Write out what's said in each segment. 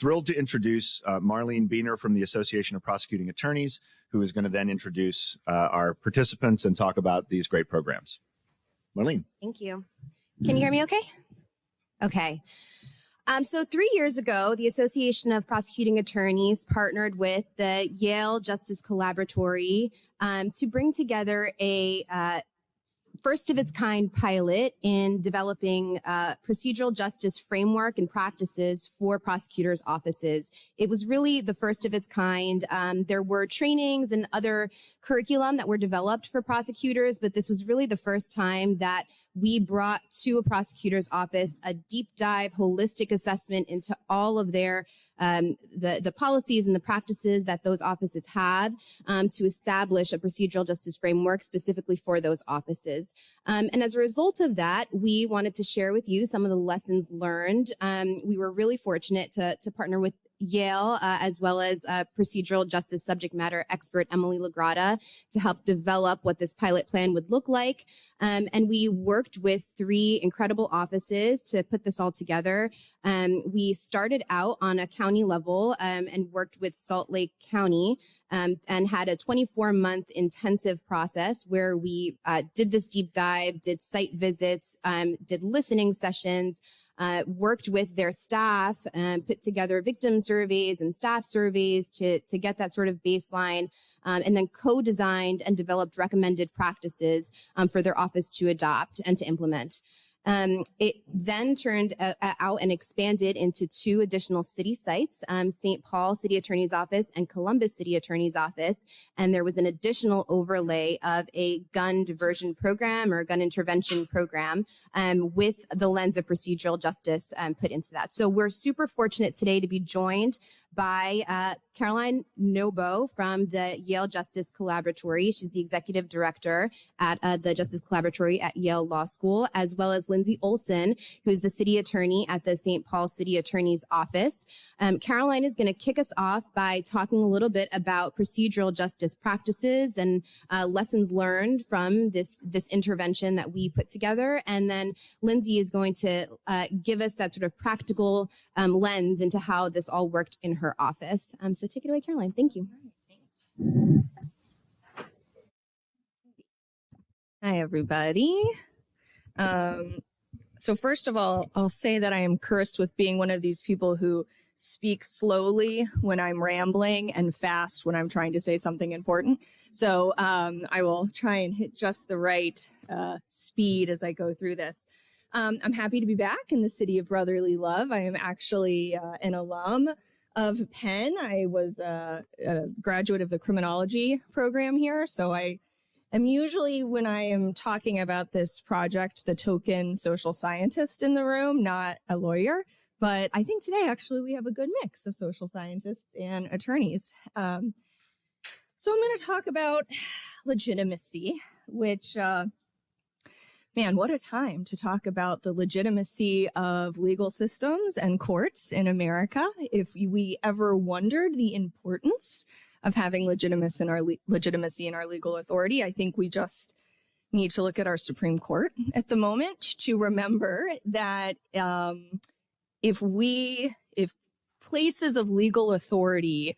thrilled to introduce Marlene Biener from the Association of Prosecuting Attorneys, who is going to then introduce our participants and talk about these great programs. Marlene. Thank you. Can you hear me okay? Okay. So 3 years ago, the Association of Prosecuting Attorneys partnered with the Yale Justice Collaboratory to bring together a first of its kind pilot in developing procedural justice framework and practices for prosecutors' offices. It was really the first of its kind. There were trainings and other curriculum that were developed for prosecutors, but this was really the first time that we brought to a prosecutor's office a deep dive, holistic assessment into all of their the policies and the practices that those offices have to establish a procedural justice framework specifically for those offices. And as a result of that, we wanted to share with you some of the lessons learned. We were really fortunate to partner with Yale, as well as procedural justice subject matter expert Emily Lagrada to help develop what this pilot plan would look like. And we worked with 3 incredible offices to put this all together. We started out on a county level and worked with Salt Lake County and had a 24-month intensive process where we did this deep dive, did site visits, did listening sessions, worked with their staff, put together victim surveys and staff surveys to get that sort of baseline, and then co-designed and developed recommended practices for their office to adopt and to implement. It then turned out and expanded into 2 additional city sites, St. Paul City Attorney's Office and Columbus City Attorney's Office. And there was an additional overlay of a gun diversion program or gun intervention program with the lens of procedural justice put into that. So we're super fortunate today to be joined by Caroline Nobo from the Yale Justice Collaboratory. She's the executive director at the Justice Collaboratory at Yale Law School, as well as Lindsay Olson, who's the city attorney at the St. Paul City Attorney's Office. Caroline is going to kick us off by talking a little bit about procedural justice practices and lessons learned from this intervention that we put together. And then Lyndsey is going to give us that sort of practical lens into how this all worked in her office. So take it away, Caroline. Thank you. All right, thanks. Hi, everybody. So first of all, I'll say that I am cursed with being one of these people who speak slowly when I'm rambling and fast when I'm trying to say something important. So I will try and hit just the right speed as I go through this. I'm happy to be back in the city of brotherly love. I am actually an alum of Penn. I was a graduate of the criminology program here. So I am usually, when I am talking about this project, the token social scientist in the room, not a lawyer. But I think today, actually, we have a good mix of social scientists and attorneys. So I'm going to talk about legitimacy, which, man, what a time to talk about the legitimacy of legal systems and courts in America. If we ever wondered the importance of having legitimacy in our legal authority, I think we just need to look at our Supreme Court at the moment to remember that if places of legal authority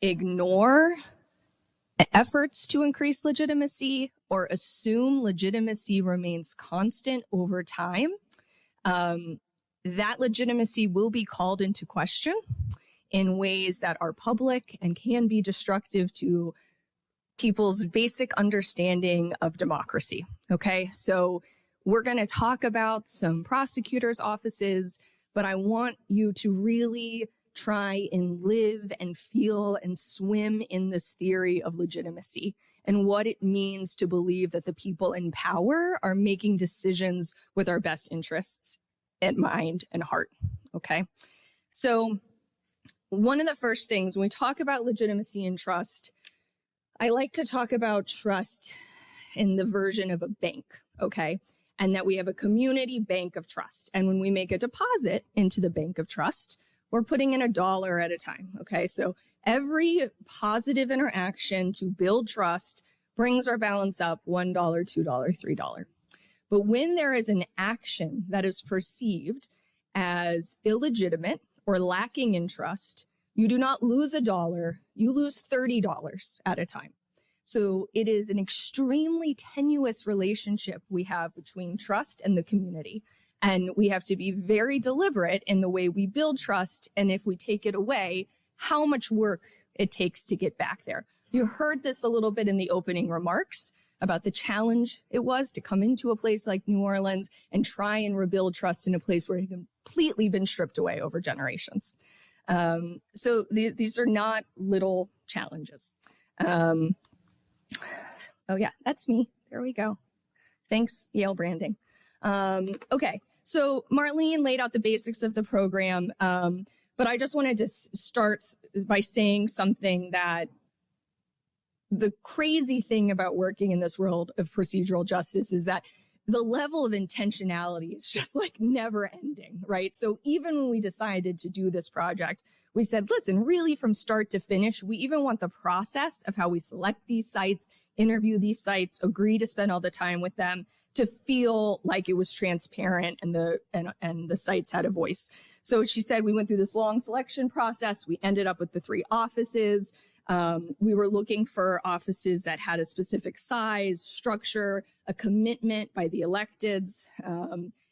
ignore efforts to increase legitimacy or assume legitimacy remains constant over time, that legitimacy will be called into question in ways that are public and can be destructive to people's basic understanding of democracy. Okay, so we're going to talk about some prosecutors' offices, but I want you to really try and live and feel and swim in this theory of legitimacy and what it means to believe that the people in power are making decisions with our best interests in mind and heart. Okay, so one of the first things when we talk about legitimacy and trust, I like to talk about trust in the version of a bank, okay? And that we have a community bank of trust. And when we make a deposit into the bank of trust, we're putting in $1 at a time, okay? So every positive interaction to build trust brings our balance up $1, $2, $3. But when there is an action that is perceived as illegitimate or lacking in trust, you do not lose $1, you lose $30 at a time. So it is an extremely tenuous relationship we have between trust and the community. And we have to be very deliberate in the way we build trust. And if we take it away, how much work it takes to get back there. You heard this a little bit in the opening remarks about the challenge it was to come into a place like New Orleans and try and rebuild trust in a place where it had completely been stripped away over generations. So these are not little challenges. Oh yeah, that's me. There we go. Thanks, Yale branding. Okay, so Marlene laid out the basics of the program, but I just wanted to start by saying something that the crazy thing about working in this world of procedural justice is that the level of intentionality is just like never ending, right? So even when we decided to do this project, we said, listen, really from start to finish, we even want the process of how we select these sites, interview these sites, agree to spend all the time with them to feel like it was transparent and the sites had a voice. So she said, we went through this long selection process. We ended up with the 3 offices. We were looking for offices that had a specific size, structure, a commitment by the electeds,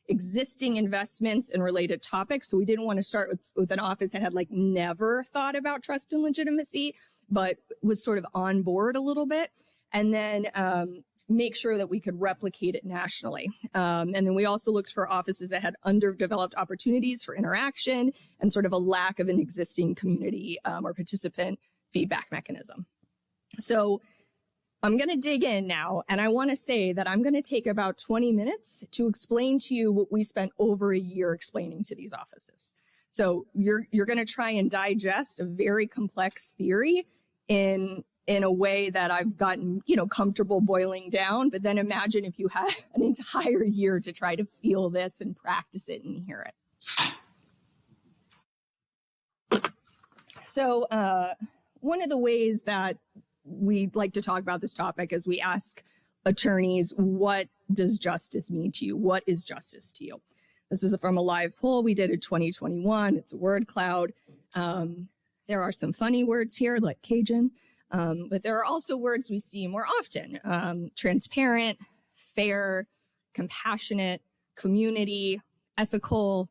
existing investments and related topics. So we didn't want to start with an office that had like never thought about trust and legitimacy, but was sort of on board a little bit. And then make sure that we could replicate it nationally. And then we also looked for offices that had underdeveloped opportunities for interaction and sort of a lack of an existing community or participant feedback mechanism. So I'm going to dig in now, and I want to say that I'm going to take about 20 minutes to explain to you what we spent over a year explaining to these offices. So you're going to try and digest a very complex theory in a way that I've gotten, comfortable boiling down, but then imagine if you had an entire year to try to feel this and practice it and hear it. So, one of the ways that we like to talk about this topic is we ask attorneys, what does justice mean to you? What is justice to you? This is from a live poll we did in 2021. It's a word cloud. There are some funny words here like Cajun, but there are also words we see more often. Transparent, fair, compassionate, community, ethical,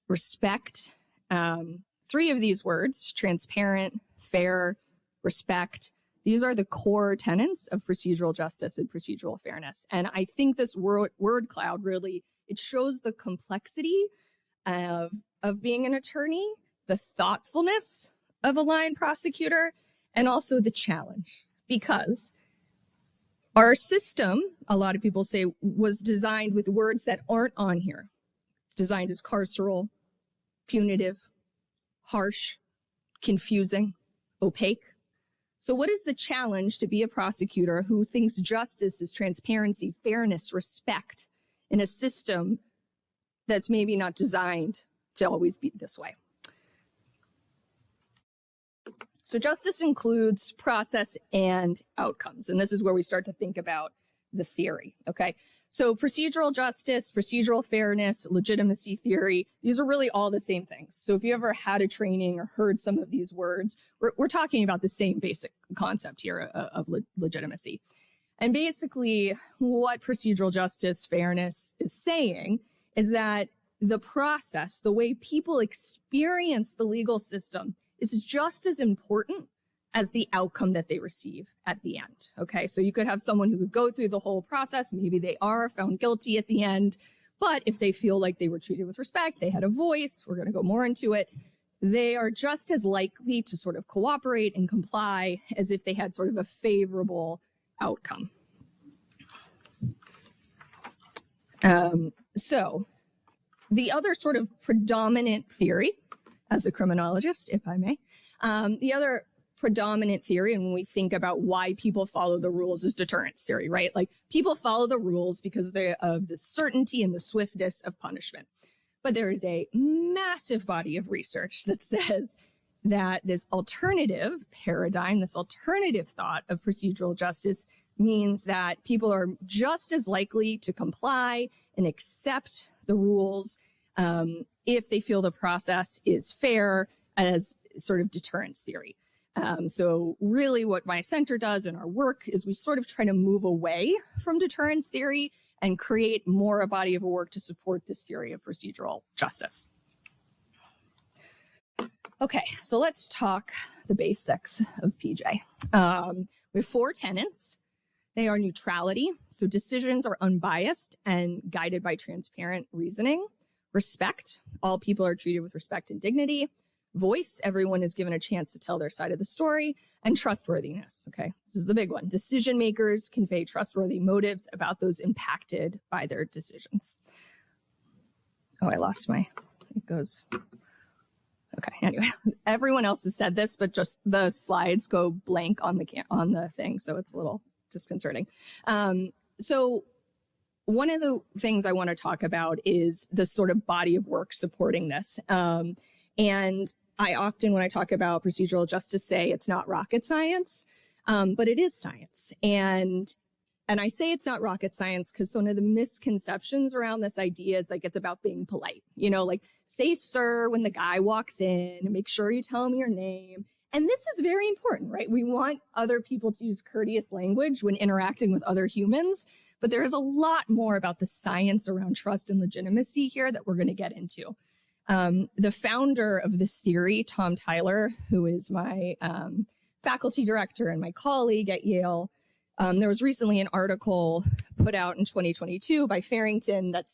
respect. 3 of these words, transparent, fair, respect, these are the core tenets of procedural justice and procedural fairness. And I think this word cloud really, it shows the complexity of being an attorney, the thoughtfulness of a line prosecutor, and also the challenge. Because our system, a lot of people say, was designed with words that aren't on here. Designed as carceral, punitive, harsh, confusing, opaque. So what is the challenge to be a prosecutor who thinks justice is transparency, fairness, respect in a system that's maybe not designed to always be this way? So justice includes process and outcomes. And this is where we start to think about the theory, okay? So procedural justice, procedural fairness, legitimacy theory, these are really all the same things. So if you ever had a training or heard some of these words, we're talking about the same basic concept here of legitimacy. And basically what procedural justice fairness is saying is that the process, the way people experience the legal system is just as important as the outcome that they receive at the end, okay? So you could have someone who could go through the whole process, maybe they are found guilty at the end, but if they feel like they were treated with respect, they had a voice, we're gonna go more into it, they are just as likely to sort of cooperate and comply as if they had sort of a favorable outcome. So the other sort of predominant theory, as a criminologist, if I may, the other predominant theory, and when we think about why people follow the rules, is deterrence theory, right? Like people follow the rules because of the certainty and the swiftness of punishment. But there is a massive body of research that says that this alternative paradigm, this alternative thought of procedural justice means that people are just as likely to comply and accept the rules if they feel the process is fair as sort of deterrence theory. So really what my center does in our work is we sort of try to move away from deterrence theory and create more a body of work to support this theory of procedural justice. Okay, so let's talk the basics of PJ. We have 4 tenets. They are neutrality, so decisions are unbiased and guided by transparent reasoning. Respect, all people are treated with respect and dignity. Voice, everyone is given a chance to tell their side of the story. And trustworthiness, okay? This is the big one. Decision makers convey trustworthy motives about those impacted by their decisions. Oh, I lost it goes. Okay, anyway, everyone else has said this, but just the slides go blank on the thing, so it's a little disconcerting. So one of the things I want to talk about is the sort of body of work supporting this. And I often, when I talk about procedural justice, say it's not rocket science, but it is science. And I say it's not rocket science because one of the misconceptions around this idea is like it's about being polite, like say sir when the guy walks in and make sure you tell him your name. And this is very important, right? We want other people to use courteous language when interacting with other humans, but there is a lot more about the science around trust and legitimacy here that we're going to get into. The founder of this theory, Tom Tyler, who is my faculty director and my colleague at Yale, there was recently an article put out in 2022 by Farrington that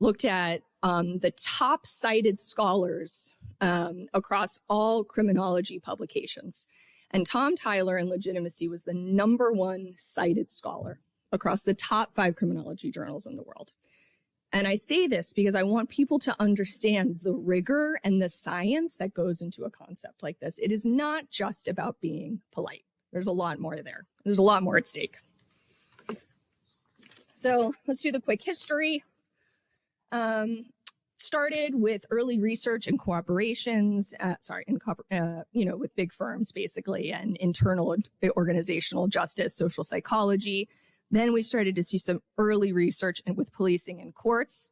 looked at the top cited scholars across all criminology publications. And Tom Tyler in Legitimacy was the #1 cited scholar across the top 5 criminology journals in the world. And I say this because I want people to understand the rigor and the science that goes into a concept like this. It is not just about being polite. There's a lot more there. There's a lot more at stake. So let's do the quick history. Started with early research and cooperations, with big firms basically, and internal organizational justice, social psychology. Then we started to see some early research with policing and courts.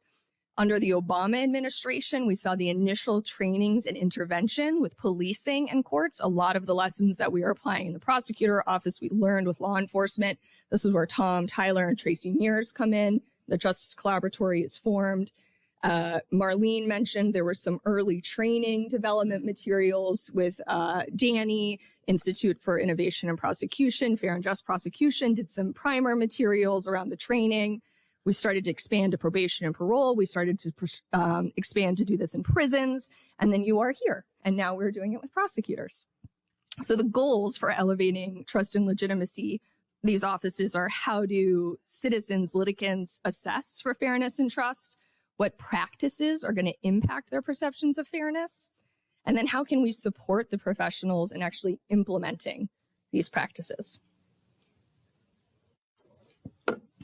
Under the Obama administration, we saw the initial trainings and intervention with policing and courts. A lot of the lessons that we are applying in the prosecutor office, we learned with law enforcement. This is where Tom Tyler and Tracy Mears come in. The Justice Collaboratory is formed. Marlene mentioned there were some early training development materials with Danny, Institute for Innovation and Prosecution, Fair and Just Prosecution, did some primer materials around the training. We started to expand to probation and parole. We started to expand to do this in prisons. And then you are here. And now we're doing it with prosecutors. So the goals for elevating trust and legitimacy, these offices are: how do citizens, litigants assess for fairness and trust? What practices are going to impact their perceptions of fairness? And then how can we support the professionals in actually implementing these practices?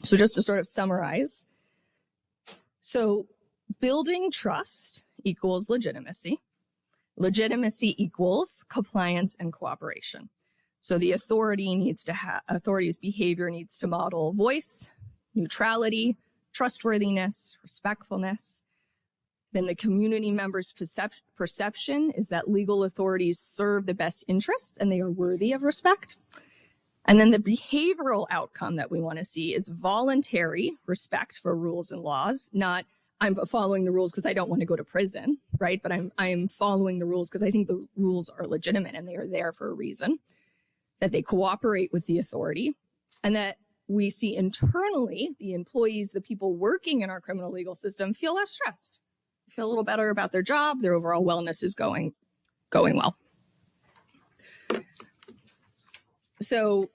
So just to sort of summarize, so building trust equals legitimacy. Legitimacy equals compliance and cooperation. So the authority's behavior needs to model voice, neutrality, trustworthiness, respectfulness. Then the community members' perception is that legal authorities serve the best interests and they are worthy of respect. And then the behavioral outcome that we want to see is voluntary respect for rules and laws, not I'm following the rules because I don't want to go to prison, right? But I'm following the rules because I think the rules are legitimate and they are there for a reason. That they cooperate with the authority, and that we see internally the employees, the people working in our criminal legal system, feel less stressed, feel a little better about their job, their overall wellness is going well. So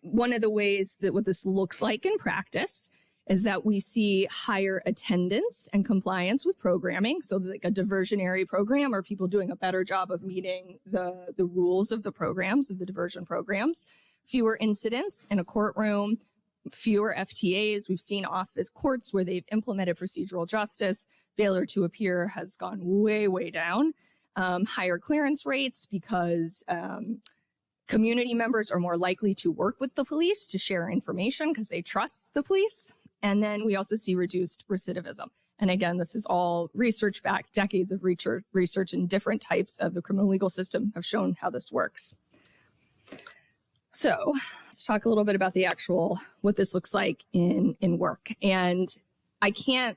one of the ways that what this looks like in practice is that we see higher attendance and compliance with programming. So like a diversionary program, or people doing a better job of meeting the rules of the programs, of the diversion programs. Fewer incidents in a courtroom, fewer FTAs. We've seen office courts where they've implemented procedural justice. Failure to appear has gone way, way down. Higher clearance rates because community members are more likely to work with the police to share information because they trust the police. And then we also see reduced recidivism. And again, this is all research back, decades of research in different types of the criminal legal system have shown how this works. So let's talk a little bit about the actual, what this looks like in work. And I can't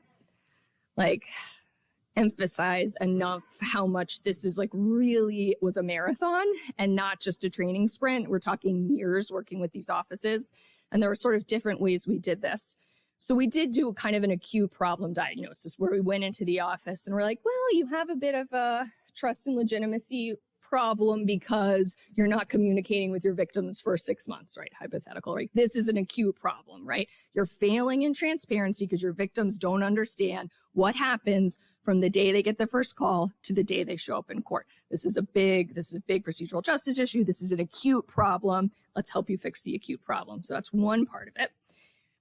emphasize enough how much this is really was a marathon and not just a training sprint. We're talking years working with these offices. And there were sort of different ways we did this. So we did do kind of an acute problem diagnosis where we went into the office and we're like, well, you have a bit of a trust and legitimacy problem because you're not communicating with your victims for 6 months, right? Hypothetical, right? This is an acute problem, right? You're failing in transparency because your victims don't understand what happens from the day they get the first call to the day they show up in court. This is a big procedural justice issue. This is an acute problem. Let's help you fix the acute problem. So that's one part of it.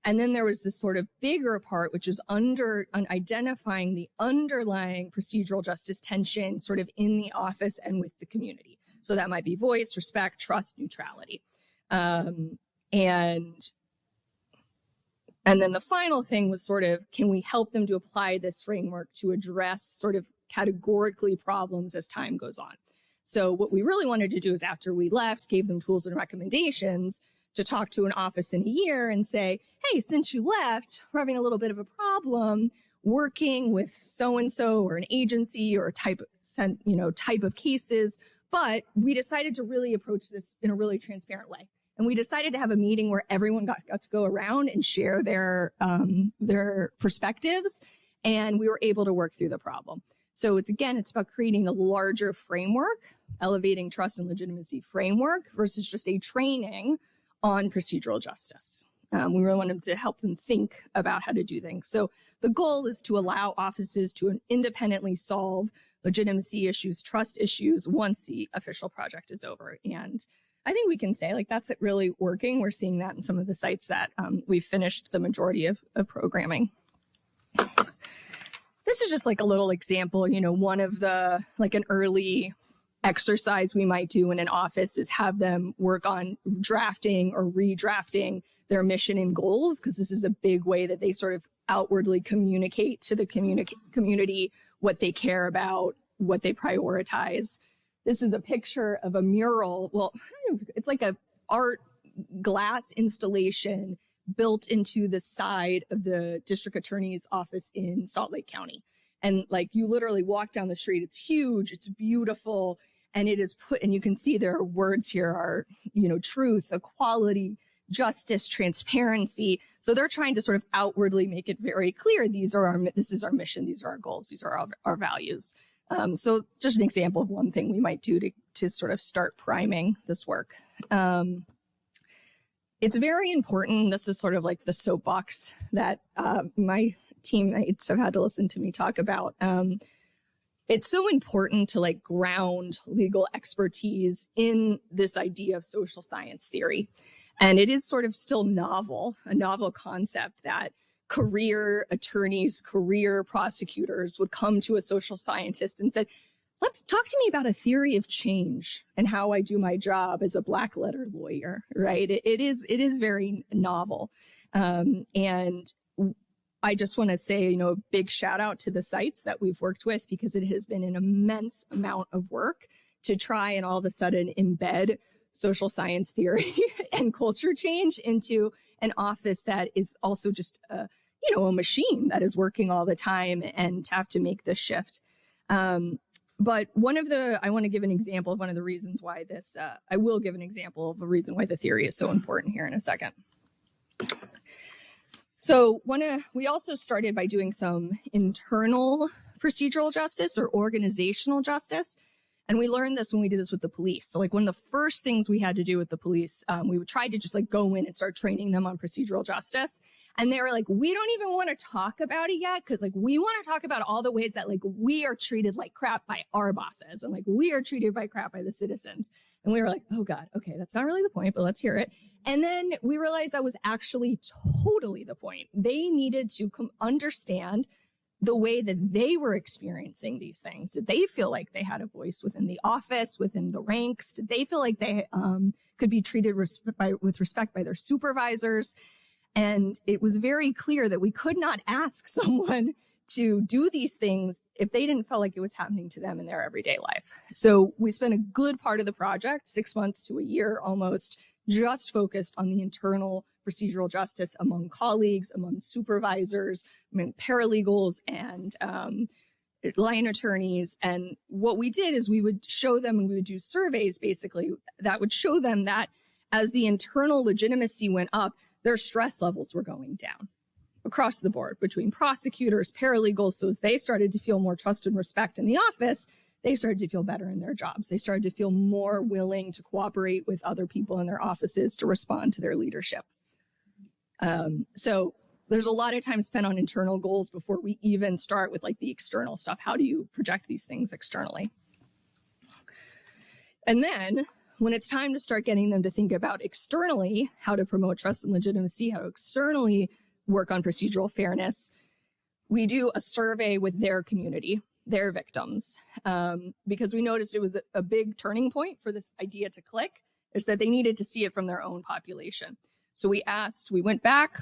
And then there was this sort of bigger part, which is on identifying the underlying procedural justice tension sort of in the office and with the community. So that might be voice, respect, trust, neutrality. And then the final thing was sort of, can we help them to apply this framework to address sort of categorically problems as time goes on? So what we really wanted to do is after we left, gave them tools and recommendations to talk to an office in a year and say, hey, since you left, we're having a little bit of a problem working with so-and-so or an agency or a type of cases, but we decided to really approach this in a really transparent way. And we decided to have a meeting where everyone got to go around and share their perspectives, and we were able to work through the problem. So it's about creating a larger framework, elevating trust and legitimacy framework versus just a training on procedural justice. We really wanted to help them think about how to do things. So the goal is to allow offices to independently solve legitimacy issues, trust issues once the official project is over. And I think we can say that's it really working. We're seeing that in some of the sites that we've finished the majority of programming. This is just a little example, one of the, an early exercise we might do in an office is have them work on drafting or redrafting their mission and goals, because this is a big way that they sort of outwardly communicate to the community what they care about, what they prioritize. This is a picture of a mural. Well, it's like a art glass installation built into the side of the district attorney's office in Salt Lake County. And you literally walk down the street, it's huge, it's beautiful, and it is and you can see there are words here are, truth, equality, justice, transparency. So they're trying to sort of outwardly make it very clear, this is our mission, these are our goals, these are our values. So just an example of one thing we might do to sort of start priming this work. It's very important. This is sort of the soapbox that my teammates have had to listen to me talk about. It's so important to ground legal expertise in this idea of social science theory. And it is sort of still a novel concept that career attorneys, career prosecutors would come to a social scientist and said, let's talk to me about a theory of change and how I do my job as a black letter lawyer, right? It is very novel. And I just want to say, a big shout out to the sites that we've worked with, because it has been an immense amount of work to try and all of a sudden embed social science theory and culture change into an office that is also just a machine that is working all the time, and to have to make this shift. But I want to give an example of one of the reasons why I will give an example of a reason why the theory is so important here in a second. So we also started by doing some internal procedural justice or organizational justice. And we learned this when we did this with the police. So one of the first things we had to do with the police, we would try to just go in and start training them on procedural justice. And they were like, we don't even want to talk about it yet, because we want to talk about all the ways that we are treated like crap by our bosses, and we are treated by crap by the citizens. And we were like, oh God, okay, that's not really the point, but let's hear it. And then we realized that was actually totally the point. They needed to understand the way that they were experiencing these things. Did they feel like they had a voice within the office, within the ranks? Did they feel like they could be treated with respect by their supervisors? And it was very clear that we could not ask someone to do these things if they didn't feel like it was happening to them in their everyday life. So we spent a good part of the project, 6 months to a year almost, just focused on the internal procedural justice among colleagues, among supervisors, among paralegals, and line attorneys. And what we did is we would show them, and we would do surveys basically that would show them that as the internal legitimacy went up, their stress levels were going down across the board between prosecutors, paralegals. So as they started to feel more trust and respect in the office, they started to feel better in their jobs. They started to feel more willing to cooperate with other people in their offices to respond to their leadership. So there's a lot of time spent on internal goals before we even start with like the external stuff. How do you project these things externally? And then when it's time to start getting them to think about externally, how to promote trust and legitimacy, how to externally work on procedural fairness, we do a survey with their community, their victims, because we noticed it was a big turning point for this idea to click, is that they needed to see it from their own population. So we went back,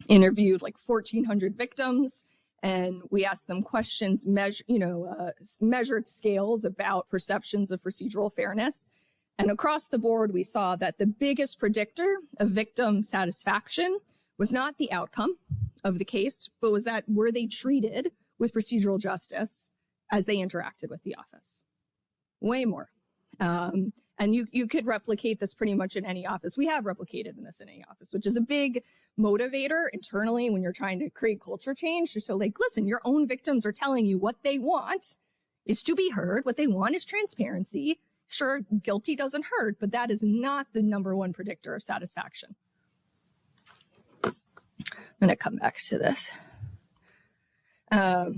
interviewed like 1,400 victims, and we asked them questions, measured scales about perceptions of procedural fairness. And across the board, we saw that the biggest predictor of victim satisfaction was not the outcome of the case, but was that were they treated with procedural justice as they interacted with the office? Way more. And you could replicate this pretty much in any office. We have replicated this in any office, which is a big motivator internally when you're trying to create culture change. So like, listen, your own victims are telling you what they want is to be heard. What they want is transparency. Sure, guilty doesn't hurt, but that is not the number one predictor of satisfaction. I'm going to come back to this. Where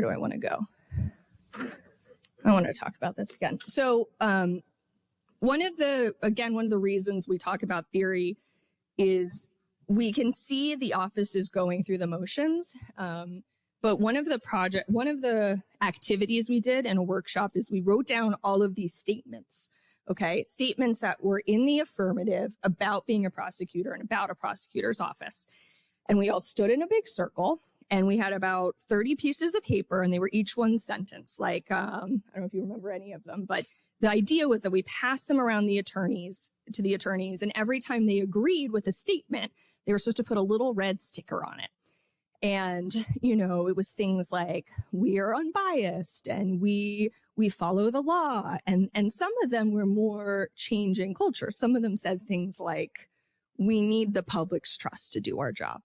do I want to go? I want to talk about this again. So one of the reasons we talk about theory is we can see the office is going through the motions. But one of the activities we did in a workshop is we wrote down all of these statements, okay? Statements that were in the affirmative about being a prosecutor and about a prosecutor's office. And we all stood in a big circle, and we had about 30 pieces of paper, and they were each one sentence. Like, I don't know if you remember any of them, but the idea was that we passed them around to the attorneys, and every time they agreed with a statement, they were supposed to put a little red sticker on it. And, it was things like, we are unbiased and we follow the law. And some of them were more changing culture. Some of them said things like, we need the public's trust to do our job.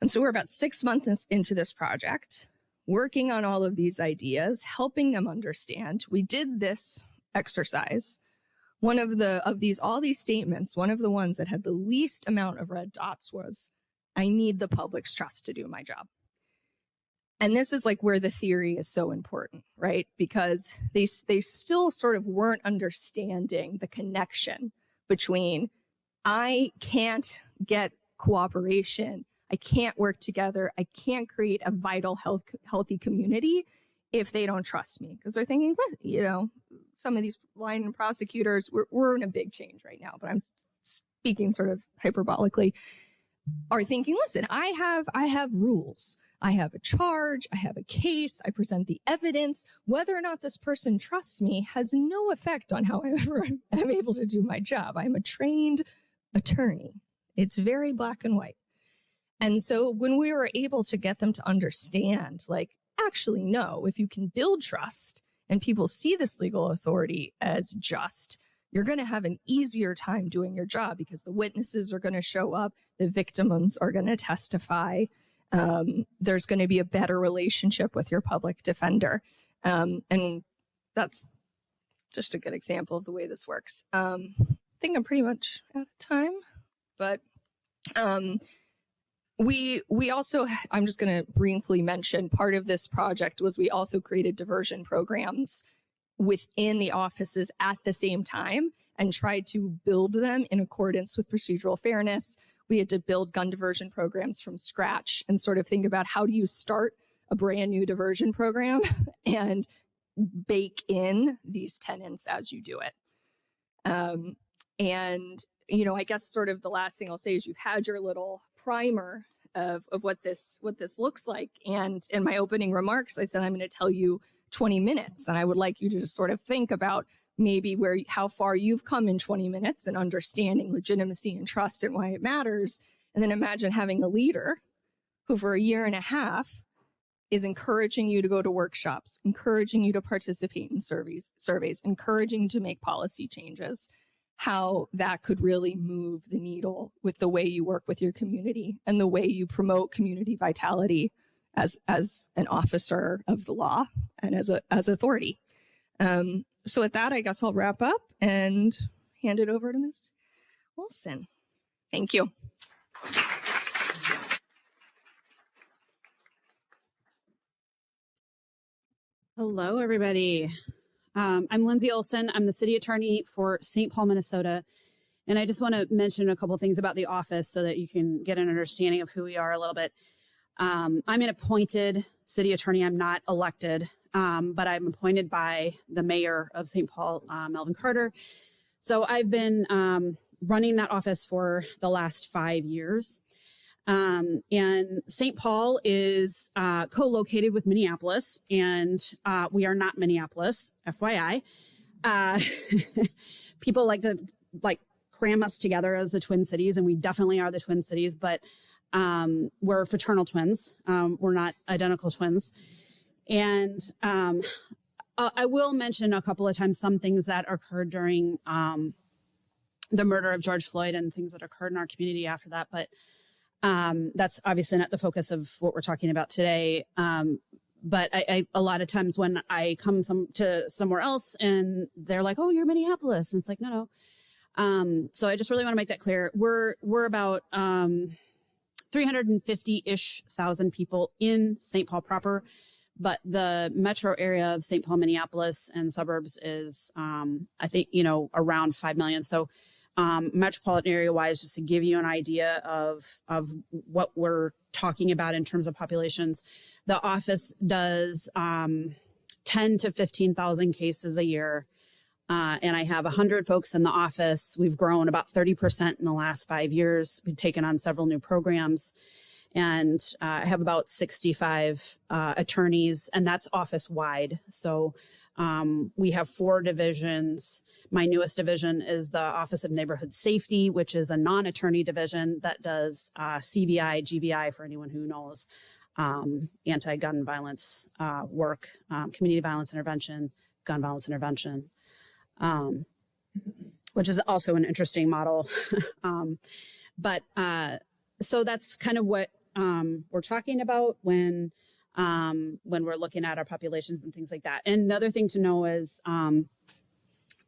And so we're about 6 months into this project, working on all of these ideas, helping them understand. We did this exercise. One of all these statements, one of the ones that had the least amount of red dots was, I need the public's trust to do my job. And this is like where the theory is so important, right? Because they still sort of weren't understanding the connection between I can't get cooperation, I can't work together, I can't create a vital, healthy community if they don't trust me. Because they're thinking, some of these line prosecutors, we're in a big change right now, but I'm speaking sort of hyperbolically, are thinking, listen, I have rules. I have a charge, I have a case, I present the evidence. Whether or not this person trusts me has no effect on how I'm able to do my job. I'm a trained attorney. It's very black and white. And so when we were able to get them to understand, like, actually, no, if you can build trust and people see this legal authority as just, you're going to have an easier time doing your job because the witnesses are going to show up, the victims are going to testify, there's going to be a better relationship with your public defender. And that's just a good example of the way this works. I think I'm pretty much out of time, but we also, I'm just going to briefly mention, part of this project was we also created diversion programs within the offices at the same time and tried to build them in accordance with procedural fairness. We had to build gun diversion programs from scratch and sort of think about how do you start a brand new diversion program and bake in these tenets as you do it. And, I guess sort of the last thing I'll say is you've had your little primer of what this looks like. And in my opening remarks, I said, I'm going to tell you 20 minutes. And I would like you to just sort of think about maybe how far you've come in 20 minutes and understanding legitimacy and trust and why it matters. And then imagine having a leader who for a year and a half is encouraging you to go to workshops, encouraging you to participate in surveys, encouraging you to make policy changes, how that could really move the needle with the way you work with your community and the way you promote community vitality as an officer of the law and as authority. So with that, I guess I'll wrap up and hand it over to Ms. Olson. Thank you. Hello, everybody. I'm Lindsay Olson. I'm the city attorney for St. Paul, Minnesota. And I just want to mention a couple of things about the office so that you can get an understanding of who we are a little bit. I'm an appointed city attorney. I'm not elected, but I'm appointed by the mayor of St. Paul, Melvin Carter. So I've been running that office for the last 5 years. And St. Paul is co-located with Minneapolis, and we are not Minneapolis, FYI. People like to cram us together as the Twin Cities, and we definitely are the Twin Cities, but we're fraternal twins. We're not identical twins. And I will mention a couple of times some things that occurred during the murder of George Floyd and things that occurred in our community after that, but that's obviously not the focus of what we're talking about today. But I a lot of times when I come to somewhere else and they're like, "Oh, you're Minneapolis," and it's like, no. So I just really want to make that clear. We're about 350-ish thousand people in St. Paul proper, but the metro area of St. Paul, Minneapolis, and suburbs is, I think, around 5 million. So. Metropolitan area wise, just to give you an idea of what we're talking about in terms of populations, the office does 10 to 15,000 cases a year. And I have 100 folks in the office. We've grown about 30% in the last 5 years. We've taken on several new programs, and I have about 65 attorneys, and that's office wide. So we have 4 divisions. My newest division is the Office of Neighborhood Safety, which is a non-attorney division that does CVI, GVI, for anyone who knows, anti-gun violence work, community violence intervention, gun violence intervention, which is also an interesting model. So that's kind of what we're talking about when we're looking at our populations and things like that. And the other thing to know is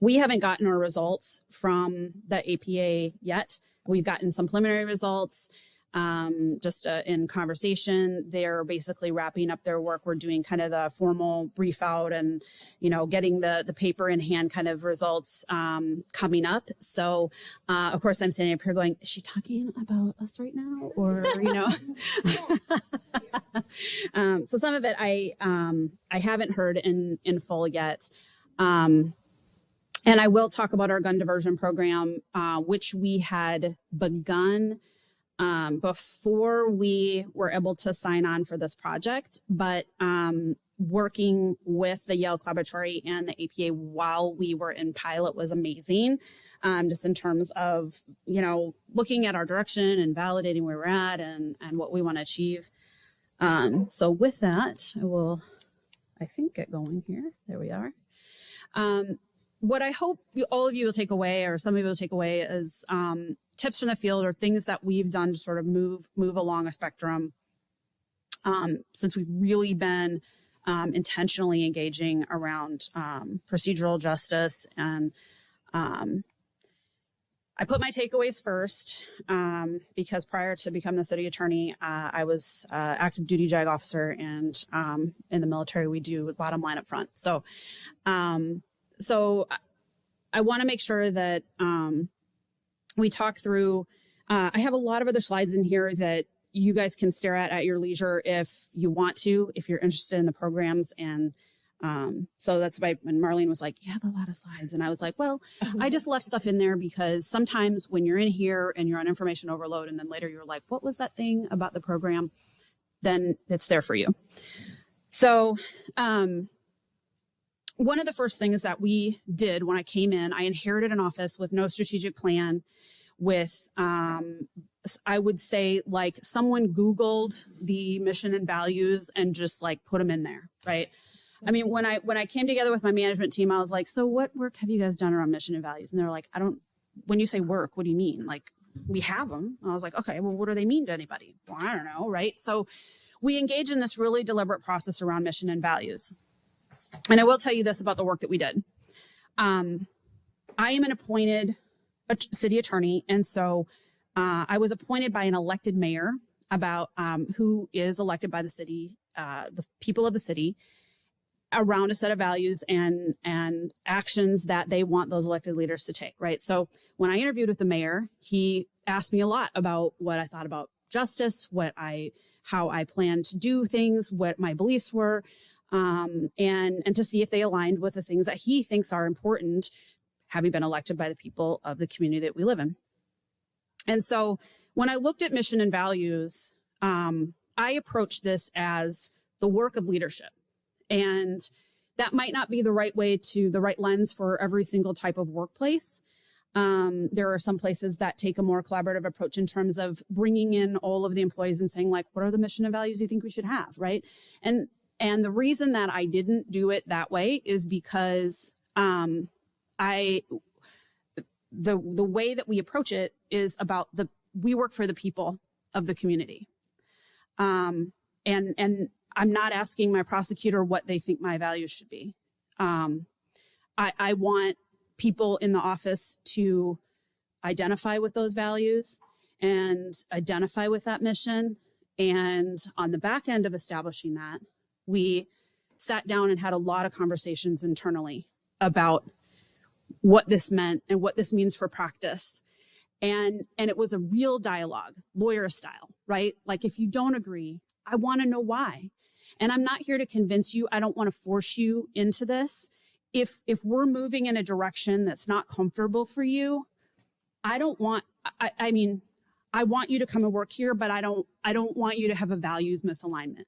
we haven't gotten our results from the APA yet. We've gotten some preliminary results just in conversation. They're basically wrapping up their work. We're doing kind of the formal brief out and, getting the paper in hand kind of results coming up. So, of course, I'm standing up here going, is she talking about us right now? Or, so some of it I haven't heard in full yet. And I will talk about our gun diversion program, which we had begun before we were able to sign on for this project, but working with the Yale Collaboratory and the APA while we were in pilot was amazing, just in terms of, looking at our direction and validating where we're at and what we want to achieve. So with that, I will, get going here. There we are. What I hope all of you will take away, or some of you will take away, is tips from the field or things that we've done to sort of move along a spectrum since we've really been intentionally engaging around procedural justice. And I put my takeaways first because prior to becoming the city attorney, I was active duty JAG officer, and in the military we do bottom line up front. So I want to make sure that we talk through, I have a lot of other slides in here that you guys can stare at your leisure if you want to, if you're interested in the programs and So that's why when Marlene was like, you have a lot of slides. And I was like, well, I just left stuff in there because sometimes when you're in here and you're on information overload, and then later you're like, what was that thing about the program? Then it's there for you. So one of the first things that we did when I came in, I inherited an office with no strategic plan, with, I would say, like, someone Googled the mission and values and just like put them in there, right? I mean, when I came together with my management team, I was like, so what work have you guys done around mission and values? And they're like, when you say work, what do you mean? Like, we have them. And I was like, okay, well, what do they mean to anybody? Well, I don't know, right? So we engage in this really deliberate process around mission and values. And I will tell you this about the work that we did. I am an appointed city attorney. And so I was appointed by an elected mayor about who is elected by the city, the people of the city, around a set of values and actions that they want those elected leaders to take, right? So when I interviewed with the mayor, he asked me a lot about what I thought about justice, how I planned to do things, what my beliefs were, and to see if they aligned with the things that he thinks are important, having been elected by the people of the community that we live in. And so when I looked at mission and values, I approached this as the work of leadership. And that might not be the right lens for every single type of workplace. There are some places that take a more collaborative approach in terms of bringing in all of the employees and saying, like, what are the mission and values you think we should have, right? And the reason that I didn't do it that way is because the way that we approach it is about we work for the people of the community. And I'm not asking my prosecutor what they think my values should be. I want people in the office to identify with those values and identify with that mission. And on the back end of establishing that, we sat down and had a lot of conversations internally about what this meant and what this means for practice. And it was a real dialogue, lawyer style, right? Like, if you don't agree, I want to know why. And I'm not here to convince you. I don't want to force you into this. If we're moving in a direction that's not comfortable for you, I want you to come and work here, but I don't want you to have a values misalignment.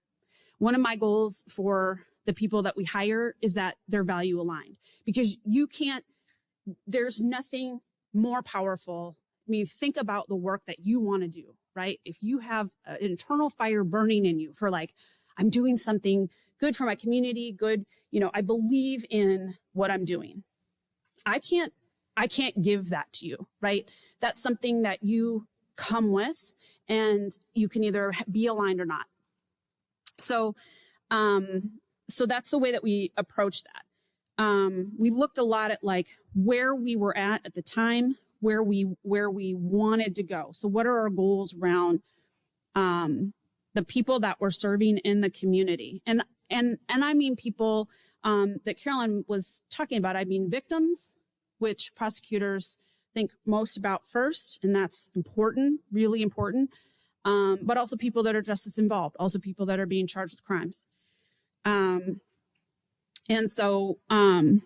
One of my goals for the people that we hire is that they're value aligned, because there's nothing more powerful. I mean, think about the work that you want to do, right? If you have an internal fire burning in you for, like, I'm doing something good for my community, good, I believe in what I'm doing. I can't give that to you, right? That's something that you come with, and you can either be aligned or not. So that's the way that we approach that. We looked a lot at, like, where we were at the time, where we wanted to go. So what are our goals around the people that we're serving in the community? And I mean people that Carolyn was talking about. I mean victims, which prosecutors think most about first, and that's important, really important. But also people that are justice involved, also people that are being charged with crimes. And so I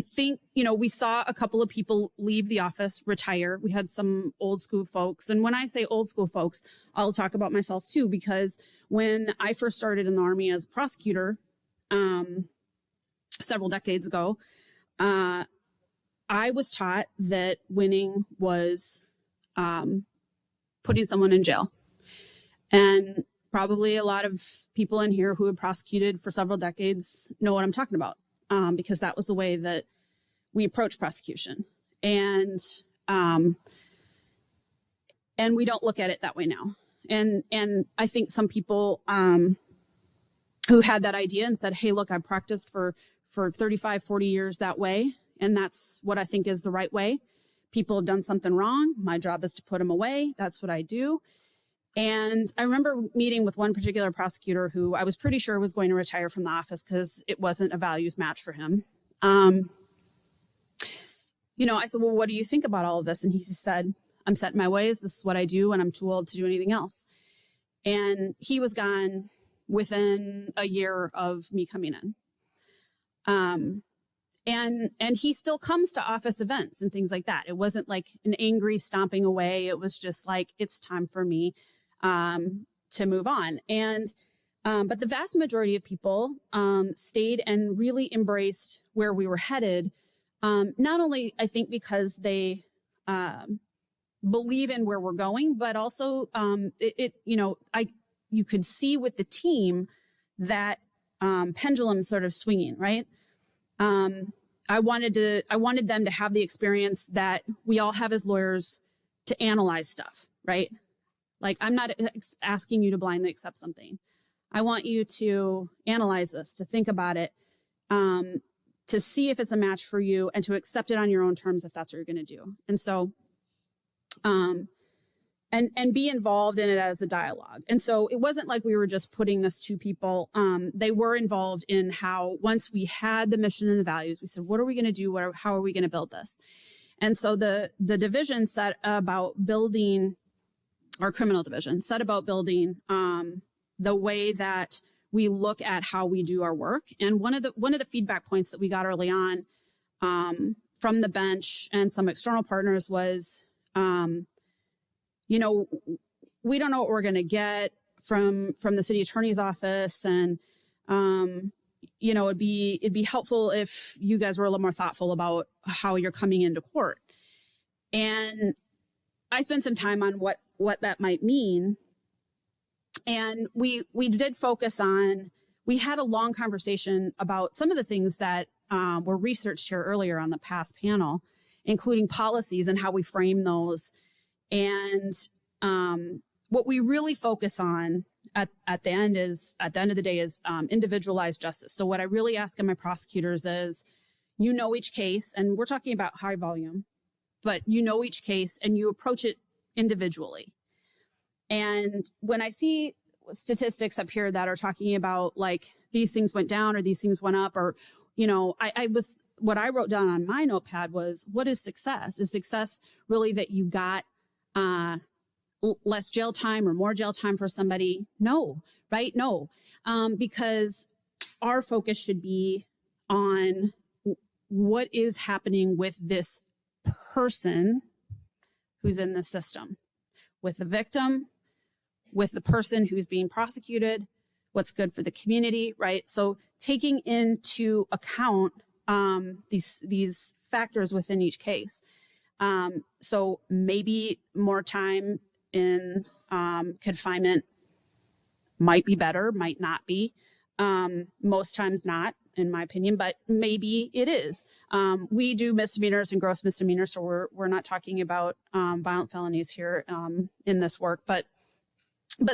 think, we saw a couple of people leave the office, retire. We had some old school folks. And when I say old school folks, I'll talk about myself too, because when I first started in the Army as a prosecutor, several decades ago, I was taught that winning was putting someone in jail. And probably a lot of people in here who have prosecuted for several decades know what I'm talking about, because that was the way that we approach prosecution. And we don't look at it that way now. And I think some people who had that idea and said, hey, look, I've practiced for 35, 40 years that way, and that's what I think is the right way. People have done something wrong. My job is to put them away. That's what I do. And I remember meeting with one particular prosecutor who I was pretty sure was going to retire from the office because it wasn't a values match for him. I said, well, what do you think about all of this? And he said, I'm set in my ways. This is what I do, and I'm too old to do anything else. And he was gone within a year of me coming in. And he still comes to office events and things like that. It wasn't like an angry stomping away. It was just like, it's time for me to move on. And but the vast majority of people stayed and really embraced where we were headed. Not only, I think, because they believe in where we're going, but also you could see with the team that pendulum sort of swinging, right? I wanted them to have the experience that we all have as lawyers to analyze stuff, right? Like, I'm not asking you to blindly accept something. I want you to analyze this, to think about it, to see if it's a match for you, and to accept it on your own terms if that's what you're going to do. And so, and be involved in it as a dialogue. And so it wasn't like we were just putting this to people. They were involved in how, once we had the mission and the values, we said, what are we going to do? How are we going to build this? And so the division set about building, our criminal division set about building the way that we look at how we do our work. And one of the feedback points that we got early on from the bench and some external partners was, we don't know what we're going to get from the city attorney's office, and it'd be helpful if you guys were a little more thoughtful about how you're coming into court. And I spent some time on what that might mean. And we did focus on, we had a long conversation about some of the things that were researched here earlier on the past panel, including policies and how we frame those. And what we really focus on at the end of the day is individualized justice. So what I really ask of my prosecutors is, each case, and we're talking about high volume, but each case and you approach it individually. And when I see statistics up here that are talking about like these things went down or these things went up, or, what I wrote down on my notepad was, what is success? Is success really that you got less jail time or more jail time for somebody? No, right? No, because our focus should be on what is happening with this person who's in the system, with the victim, with the person who's being prosecuted, what's good for the community, right? So taking into account these factors within each case. So maybe more time in confinement might be better, might not be. Most times not, in my opinion, but maybe it is. We do misdemeanors and gross misdemeanors, so we're not talking about violent felonies here in this work, but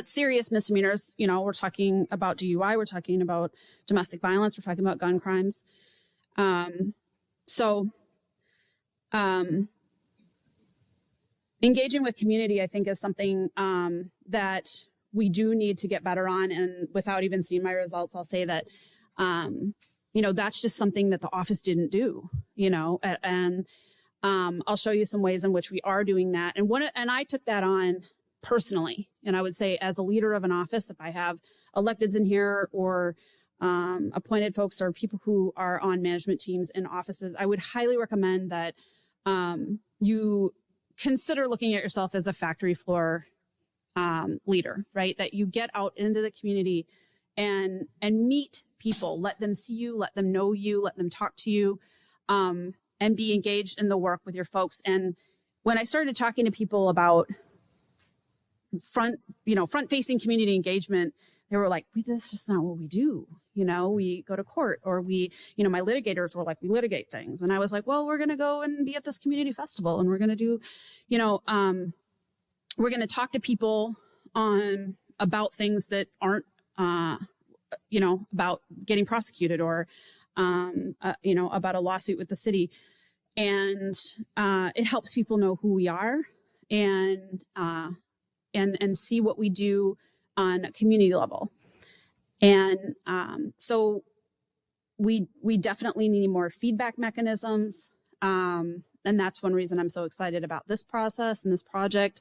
serious misdemeanors, we're talking about DUI, we're talking about domestic violence, we're talking about gun crimes. Engaging with community, I think, is something that we do need to get better on. And without even seeing my results, I'll say that, that's just something that the office didn't do, and I'll show you some ways in which we are doing that. And I took that on personally. And I would say, as a leader of an office, if I have electeds in here or appointed folks or people who are on management teams in offices, I would highly recommend that you consider looking at yourself as a factory floor leader, right? That you get out into the community and meet people, let them see you, let them know you, let them talk to you, and be engaged in the work with your folks. And when I started talking to people about front-facing community engagement, they were like, that's just not what we do. We go to court, or my litigators were like, we litigate things. And I was like, well, we're going to go and be at this community festival, and we're going to do, we're going to talk to people about things that aren't, about getting prosecuted, or, about a lawsuit with the city. And it helps people know who we are and see what we do on a community level. And so we definitely need more feedback mechanisms. And that's one reason I'm so excited about this process and this project.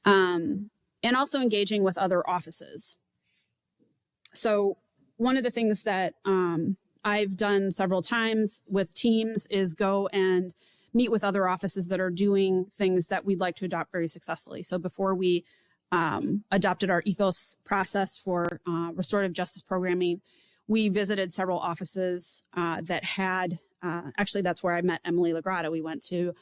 And also engaging with other offices. So one of the things that I've done several times with teams is go and meet with other offices that are doing things that we'd like to adopt very successfully. So before we adopted our ethos process for restorative justice programming, we visited several offices that had, actually that's where I met Emily Lagrada. We went to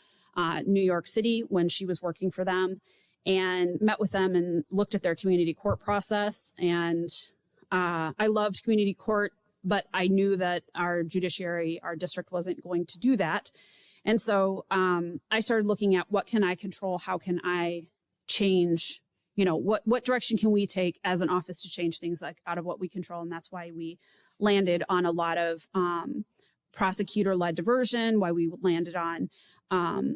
New York City when she was working for them and met with them and looked at their community court process. And I loved community court, but I knew that our judiciary, our district wasn't going to do that. And so I started looking at what can I control? How can I change? You know, what direction can we take as an office to change things like out of what we control? And that's why we landed on a lot of prosecutor-led diversion, why we landed on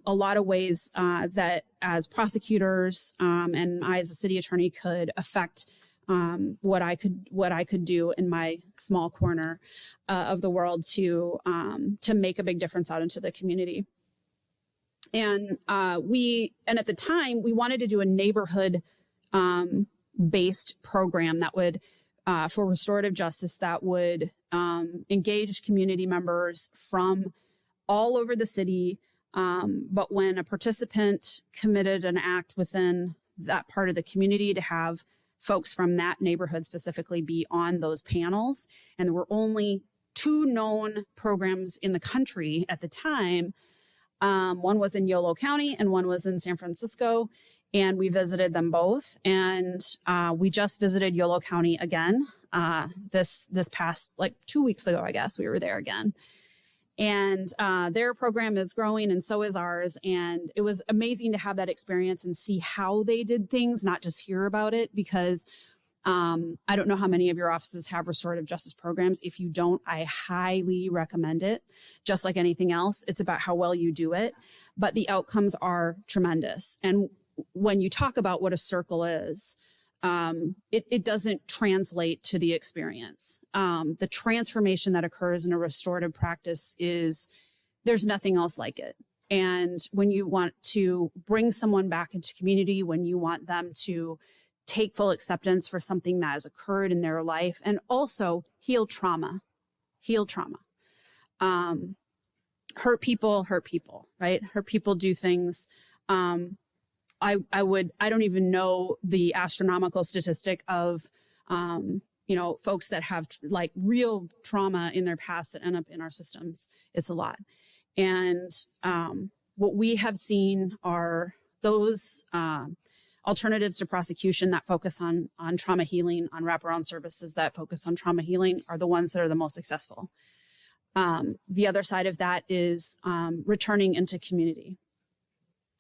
a lot of ways that as prosecutors and I as a city attorney could affect what I could do in my small corner of the world to make a big difference out into the community. And at the time we wanted to do a neighborhood based program that would for restorative justice that would engage community members from all over the city. But when a participant committed an act within that part of the community, to have folks from that neighborhood specifically be on those panels. And there were only 2 known programs in the country at the time. One was in Yolo County and one was in San Francisco. And we visited them both. And we just visited Yolo County again this past, like 2 weeks ago, I guess we were there again. And their program is growing and so is ours. And it was amazing to have that experience and see how they did things, not just hear about it, because I don't know how many of your offices have restorative justice programs. If you don't, I highly recommend it. Just like anything else, it's about how well you do it. But the outcomes are tremendous. And when you talk about what a circle is, it doesn't translate to the experience. The transformation that occurs in a restorative practice there's nothing else like it. And when you want to bring someone back into community, when you want them to take full acceptance for something that has occurred in their life, and also heal trauma. Hurt people, right? Hurt people do things. I don't even know the astronomical statistic of, folks that have like real trauma in their past that end up in our systems. It's a lot. And what we have seen are those alternatives to prosecution that focus on trauma healing, on wraparound services that focus on trauma healing are the ones that are the most successful. The other side of that is returning into community.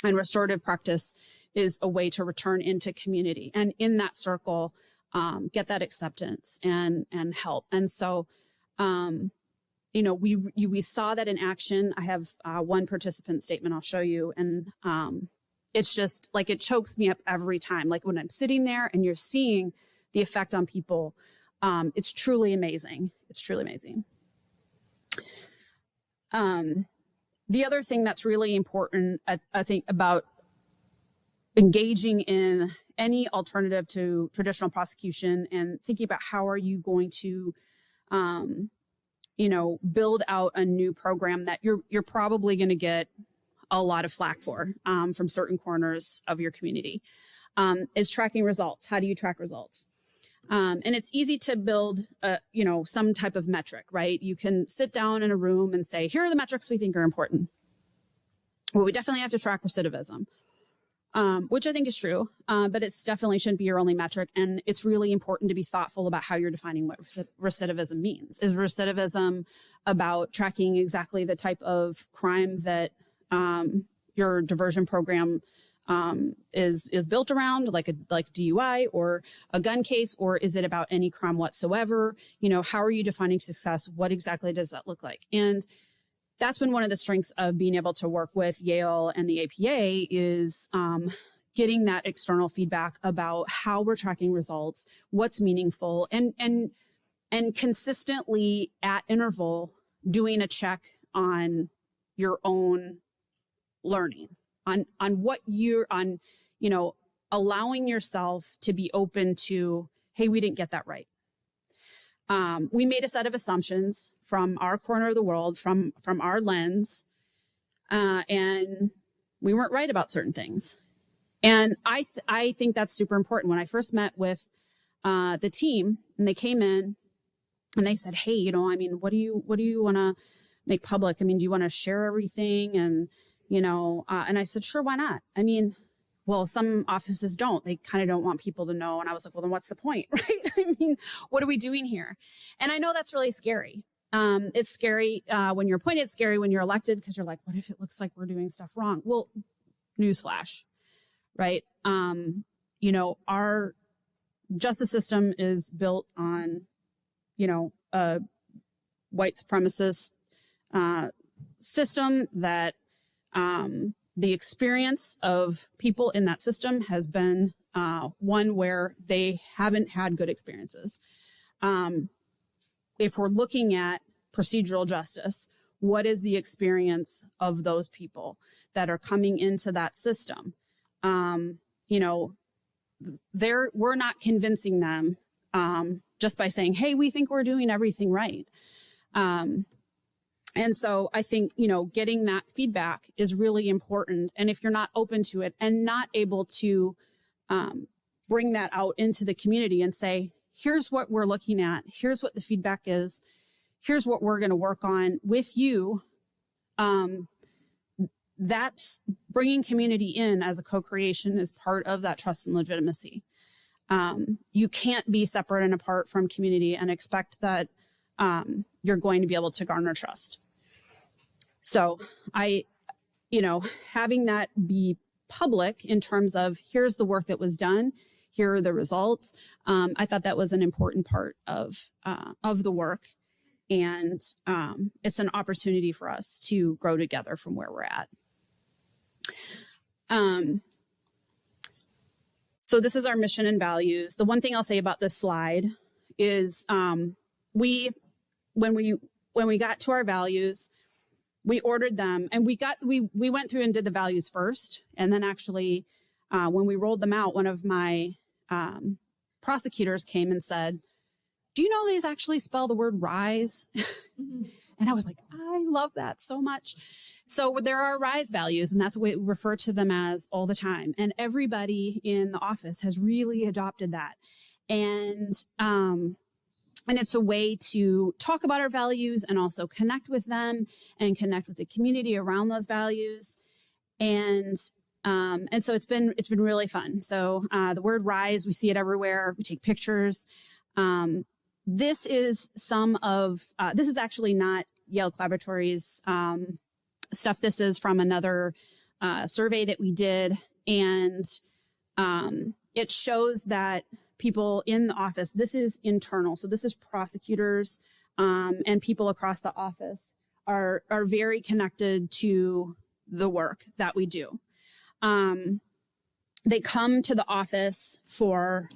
And restorative practice is a way to return into community and in that circle, get that acceptance and help. And so, we saw that in action. I have one participant statement I'll show you. And it's just like, it chokes me up every time. Like when I'm sitting there and you're seeing the effect on people, it's truly amazing. It's truly amazing. The other thing that's really important, I think, about engaging in any alternative to traditional prosecution and thinking about how are you going to, build out a new program that you're probably going to get a lot of flack for from certain corners of your community, is tracking results. How do you track results? And it's easy to build, some type of metric, right? You can sit down in a room and say, here are the metrics we think are important. Well, we definitely have to track recidivism, which I think is true, but it definitely shouldn't be your only metric. And it's really important to be thoughtful about how you're defining what recidivism means. Is recidivism about tracking exactly the type of crime that your diversion program is built around, like DUI or a gun case, or is it about any crime whatsoever? How are you defining success? What exactly does that look like? And that's been one of the strengths of being able to work with Yale and the APA is getting that external feedback about how we're tracking results, what's meaningful, and consistently at interval doing a check on your own learning, on what you're on, allowing yourself to be open to, hey, we didn't get that right. we made a set of assumptions from our corner of the world, from our lens, and we weren't right about certain things. And I think that's super important. When I first met with the team, and they came in and they said, "Hey, you know, I mean, what do you want to make public? I mean, do you want to share everything?" And and I said, "Sure, why not? I mean, well, some offices don't. They kind of don't want people to know." And I was like, "Well, then what's the point, right? I mean, what are we doing here?" And I know that's really scary. It's scary when you're appointed. It's scary when you're elected, because you're like, what if it looks like we're doing stuff wrong? Well, newsflash, right? Our justice system is built on, a white supremacist system that the experience of people in that system has been one where they haven't had good experiences. If we're looking at procedural justice, what is the experience of those people that are coming into that system? We're not convincing them just by saying, "Hey, we think we're doing everything right." And so I think, getting that feedback is really important. And if you're not open to it and not able to bring that out into the community and say, "Here's what we're looking at. Here's what the feedback is. Here's what we're going to work on with you," that's bringing community in as a co-creation is part of that trust and legitimacy. You can't be separate and apart from community and expect that you're going to be able to garner trust. So having that be public in terms of, here's the work that was done, here are the results. I thought that was an important part of the work. And it's an opportunity for us to grow together from where we're at. So this is our mission and values. The one thing I'll say about this slide is when we got to our values, we ordered them, and we went through and did the values first. And then actually, when we rolled them out, one of my prosecutors came and said, "Do you know these actually spell the word rise?" And I was like, I love that so much. So there are RISE values, and that's what we refer to them as all the time. And everybody in the office has really adopted that. And it's a way to talk about our values and also connect with them and connect with the community around those values. And so it's been really fun. So the word RISE, we see it everywhere. We take pictures. This is this is actually not Yale Collaboratory's stuff. This is from another survey that we did. And it shows that people in the office, this is internal. So this is prosecutors and people across the office are very connected to the work that we do. They come to the office for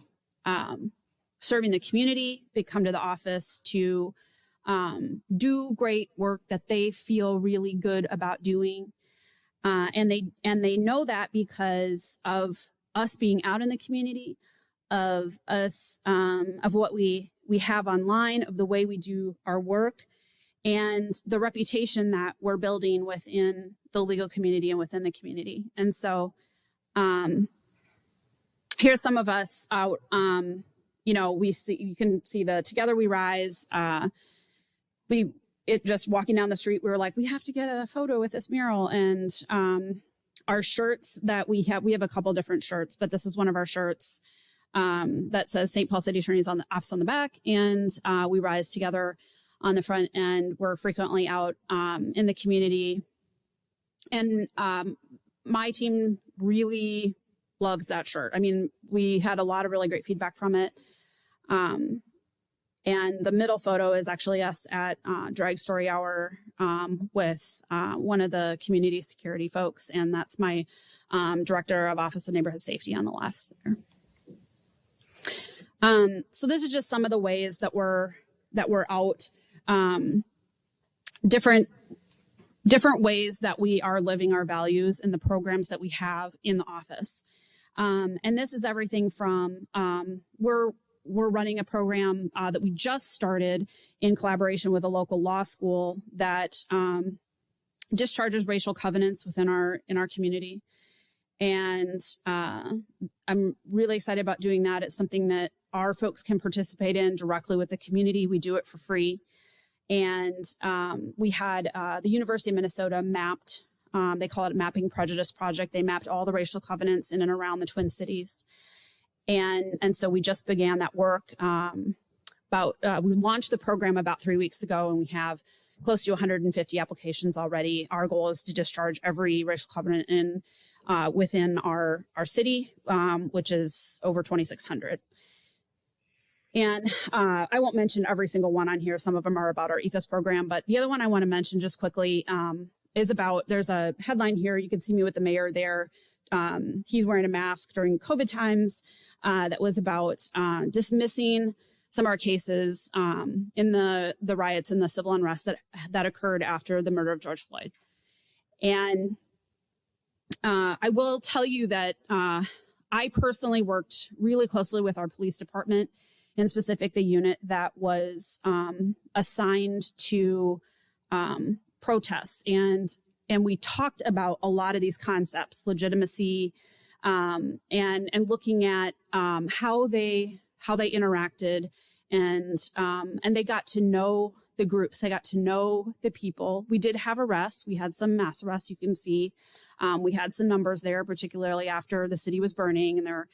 serving the community. They come to the office to do great work that they feel really good about doing. And they know that because of us being out in the community, of us, of what we have online, of the way we do our work, and the reputation that we're building within the legal community and within the community. And so here's some of us out. You can see the Together We Rise. Just walking down the street, we were like, we have to get a photo with this mural. And our shirts that we have a couple different shirts, but this is one of our shirts that says St. Paul City Attorney's Office on the back, and We Rise Together on the front. And we're frequently out in the community. And my team really loves that shirt. I mean, we had a lot of really great feedback from it. And the middle photo is actually us at Drag Story Hour with one of the community security folks. And that's my director of Office of Neighborhood Safety on the left there. So this is just some of the ways that we're out, different ways that we are living our values in the programs that we have in the office. And this is everything from, we're running a program that we just started in collaboration with a local law school that discharges racial covenants within our community. And I'm really excited about doing that. It's something that our folks can participate in directly with the community. We do it for free. And we had the University of Minnesota mapped, they call it a Mapping Prejudice Project. They mapped all the racial covenants in and around the Twin Cities. And so we just began that work. We launched the program about 3 weeks ago, and we have close to 150 applications already. Our goal is to discharge every racial covenant within our city, which is over 2,600. And I won't mention every single one on here. Some of them are about our ethos program, but the other one I want to mention just quickly is about, there's a headline here. You can see me with the mayor there. He's wearing a mask during COVID times. That was about dismissing some of our cases in the riots and the civil unrest that occurred after the murder of George Floyd. And I will tell you that I personally worked really closely with our police department, in specific the unit that was assigned to protests. And we talked about a lot of these concepts, legitimacy, and looking at how they interacted, and they got to know the groups. They got to know the people. We did have arrests. We had some mass arrests. You can see we had some numbers there, particularly after the city was burning, and there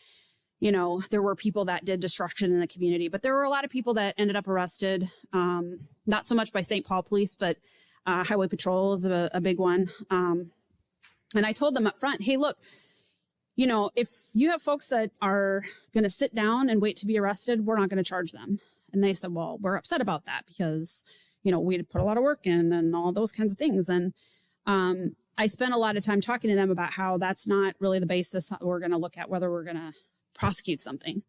were people that did destruction in the community, but there were a lot of people that ended up arrested, not so much by St. Paul police, but Highway Patrol is a big one. And I told them up front, hey, look, if you have folks that are going to sit down and wait to be arrested, we're not going to charge them. And they said, well, we're upset about that because, we had put a lot of work in and all those kinds of things. And I spent a lot of time talking to them about how that's not really the basis that we're going to look at whether we're going to prosecute something.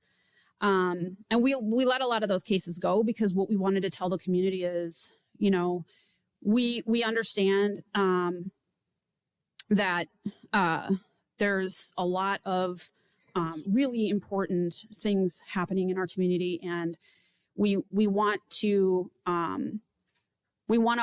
And we let a lot of those cases go because what we wanted to tell the community is, we understand that there's a lot of really important things happening in our community, and we want to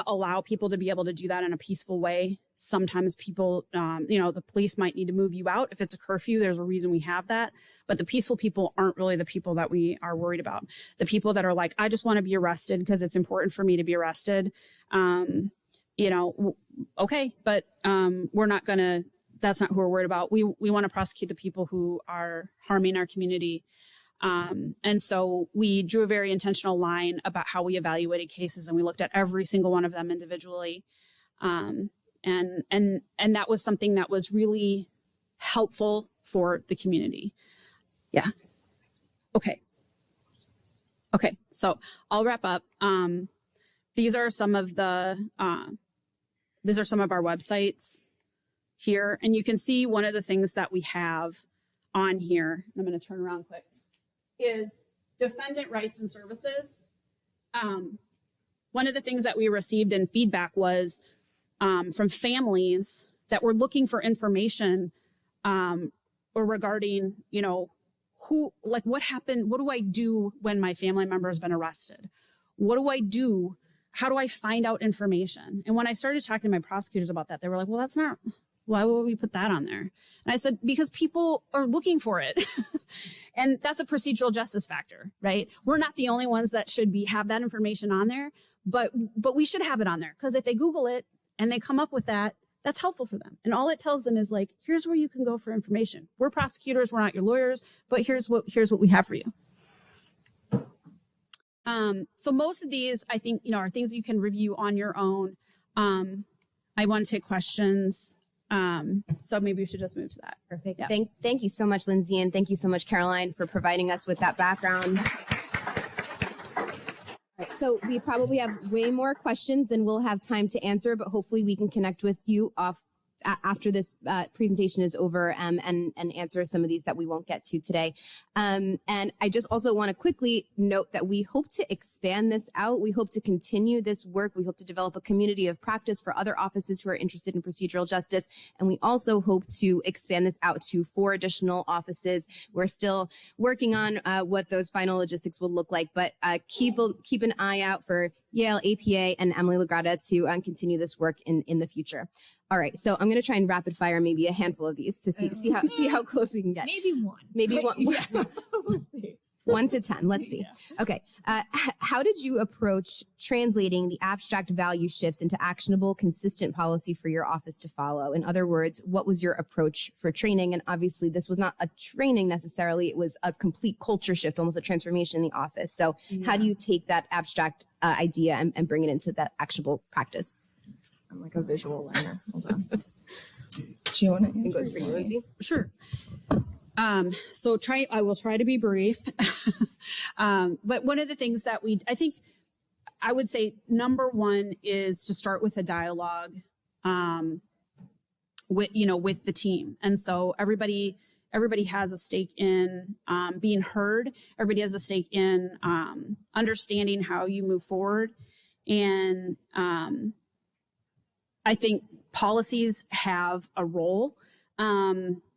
allow people to be able to do that in a peaceful way. Sometimes people, the police might need to move you out. If it's a curfew, there's a reason we have that. But the peaceful people aren't really the people that we are worried about. The people that are like, I just want to be arrested because it's important for me to be arrested. Okay, but we're not going to, that's not who we're worried about. We want to prosecute the people who are harming our community. And so we drew a very intentional line about how we evaluated cases, and we looked at every single one of them individually. And that was something that was really helpful for the community. Yeah. Okay. So I'll wrap up. These are some of our websites here, and you can see one of the things that we have on here. I'm going to turn around quick. Is defendant rights and services. One of the things that we received in feedback was from families that were looking for information or regarding, what happened? What do I do when my family member has been arrested? What do I do? How do I find out information? And when I started talking to my prosecutors about that, they were like, well, that's not, why would we put that on there? And I said, because people are looking for it. And that's a procedural justice factor, right? We're not the only ones that should have that information on there, but we should have it on there, because if they Google it and they come up with that, that's helpful for them. And all it tells them is like, here's where you can go for information. We're prosecutors, we're not your lawyers, but here's what we have for you. So most of these, I think, are things you can review on your own. I want to take questions. So maybe we should just move to that. Perfect. Yeah. Thank you so much, Lindsay, and thank you so much, Caroline, for providing us with that background. Right, so we probably have way more questions than we'll have time to answer, but hopefully we can connect with you after this presentation is over and answer some of these that we won't get to today. And I just also want to quickly note that we hope to expand this out. We hope to continue this work. We hope to develop a community of practice for other offices who are interested in procedural justice. And we also hope to expand this out to 4 additional offices. We're still working on what those final logistics will look like, but keep an eye out for Yale, APA, and Emily Lagrada to continue this work in the future. All right, so I'm going to try and rapid fire maybe a handful of these to see how close we can get. Maybe one. Yeah. We'll see. 1 to 10. Let's see. Yeah. Okay. How did you approach translating the abstract value shifts into actionable, consistent policy for your office to follow? In other words, what was your approach for training? And obviously, this was not a training necessarily. It was a complete culture shift, almost a transformation in the office. So how do you take that abstract idea and bring it into that actionable practice? I'm like a visual learner. Hold on. Do you want to? I think it goes for you, Lindsay. Sure. So I will try to be brief. But one of the things that I would say number one is to start with a dialogue, with the team. And so everybody has a stake in, being heard. Everybody has a stake in, understanding how you move forward. And, I think policies have a role.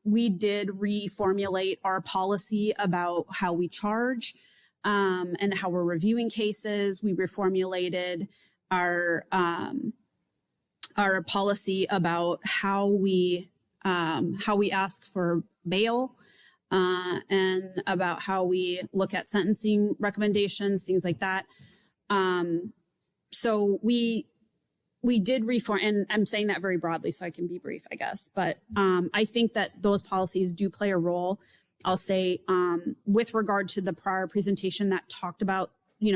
We did reformulate our policy about how we charge and how we're reviewing cases. We reformulated our policy about how we ask for bail and about how we look at sentencing recommendations, things like that. So we did reform, and I'm saying that very broadly so I can be brief, I guess. But I think that those policies do play a role. I'll say with regard to the prior presentation that talked about,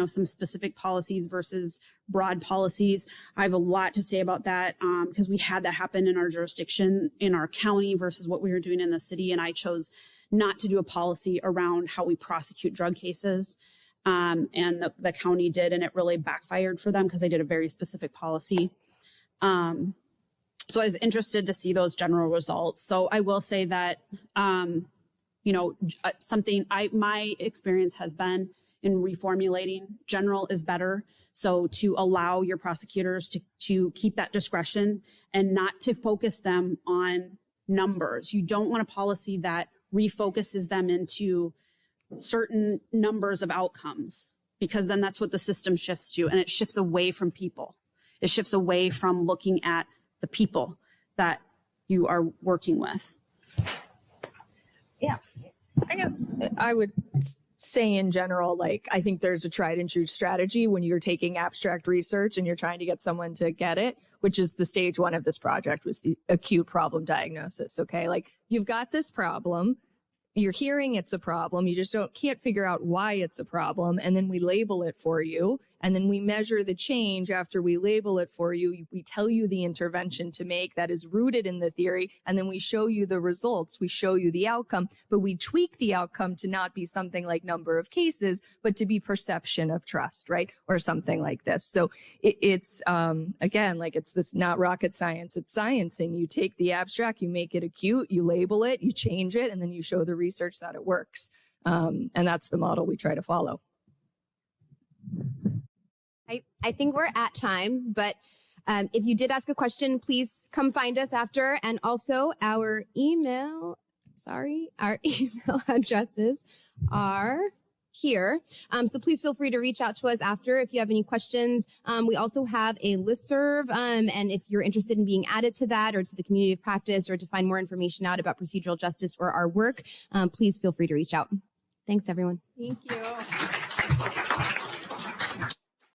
some specific policies versus broad policies, I have a lot to say about that because we had that happen in our jurisdiction, in our county versus what we were doing in the city. And I chose not to do a policy around how we prosecute drug cases. And the county did, and it really backfired for them because I did a very specific policy. So I was interested to see those general results. So I will say that, my experience has been in reformulating. General is better. So to allow your prosecutors to keep that discretion and not to focus them on numbers. You don't want a policy that refocuses them into certain numbers of outcomes, because then that's what the system shifts to, and it shifts away from people. It shifts away from looking at the people that you are working with. Yeah, I guess I would say in general, I think there's a tried and true strategy when you're taking abstract research and you're trying to get someone to get it, which is the stage 1 of this project, was the acute problem diagnosis. Okay, you've got this problem. You're hearing it's a problem. You just can't figure out why it's a problem. And then we label it for you. And then we measure the change after we label it for you. We tell you the intervention to make that is rooted in the theory. And then we show you the results. We show you the outcome, but we tweak the outcome to not be something like number of cases, but to be perception of trust, right? Or something like this. So it's, again, it's this not rocket science, it's science thing. You take the abstract, you make it acute, you label it, you change it, and then you show the research that it works. And that's the model we try to follow. I think we're at time, but if you did ask a question, please come find us after. And also our email addresses are here. So please feel free to reach out to us after if you have any questions. We also have a listserv, and if you're interested in being added to that or to the community of practice or to find more information out about procedural justice or our work, please feel free to reach out. Thanks, everyone. Thank you.